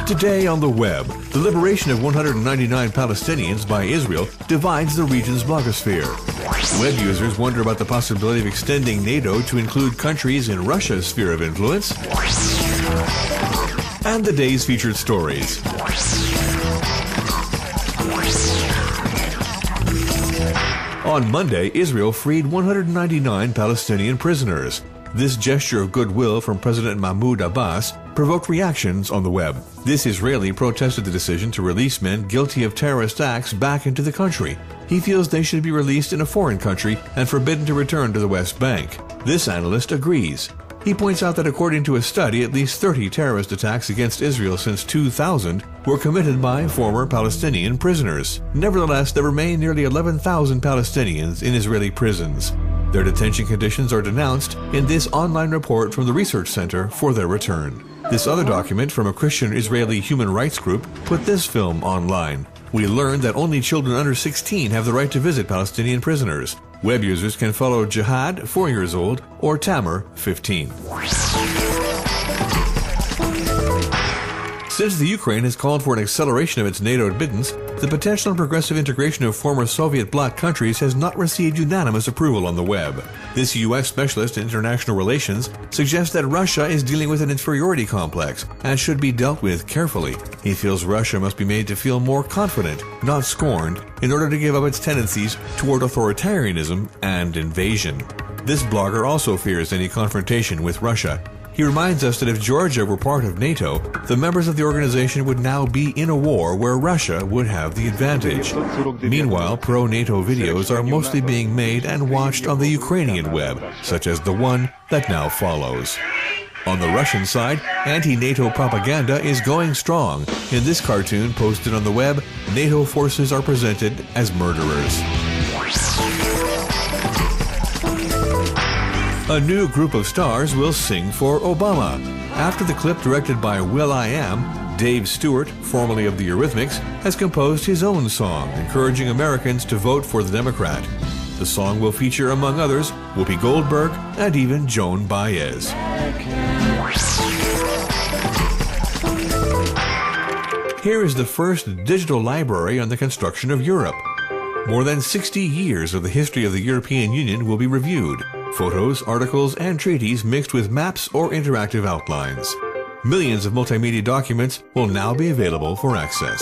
Today on the web, the liberation of 199 Palestinians by Israel divides the region's blogosphere. Web users wonder about the possibility of extending NATO to include countries in Russia's sphere of influence. And the day's featured stories. On Monday, Israel freed 199 Palestinian prisoners. This gesture of goodwill from President Mahmoud Abbas provoked reactions on the web. This Israeli protested the decision to release men guilty of terrorist acts back into the country. He feels they should be released in a foreign country and forbidden to return to the West Bank. This analyst agrees. He points out that according to a study, at least 30 terrorist attacks against Israel since 2000 were committed by former Palestinian prisoners. Nevertheless, there remain nearly 11,000 Palestinians in Israeli prisons. Their detention conditions are denounced in this online report from the Research Center for their return. This other document from a Christian Israeli human rights group put this film online. We learned that only children under 16 have the right to visit Palestinian prisoners. Web users can follow Jihad, 4 years old, or Tamer, 15. Since the Ukraine has called for an acceleration of its NATO admittance, the potential and progressive integration of former Soviet bloc countries has not received unanimous approval on the web. This U.S. specialist in international relations suggests that Russia is dealing with an inferiority complex and should be dealt with carefully. He feels Russia must be made to feel more confident, not scorned, in order to give up its tendencies toward authoritarianism and invasion. This blogger also fears any confrontation with Russia. He reminds us that if Georgia were part of NATO, the members of the organization would now be in a war where Russia would have the advantage. Meanwhile, pro-NATO videos are mostly being made and watched on the Ukrainian web, such as the one that now follows. On the Russian side, anti-NATO propaganda is going strong. In this cartoon posted on the web, NATO forces are presented as murderers. A new group of stars will sing for Obama. After the clip directed by will.i.am, Dave Stewart, formerly of the Eurythmics, has composed his own song, encouraging Americans to vote for the Democrat. The song will feature, among others, Whoopi Goldberg and even Joan Baez. Here is the first digital library on the construction of Europe. More than 60 years of the history of the European Union will be reviewed. Photos, articles, and treaties mixed with maps or interactive outlines. Millions of multimedia documents will now be available for access.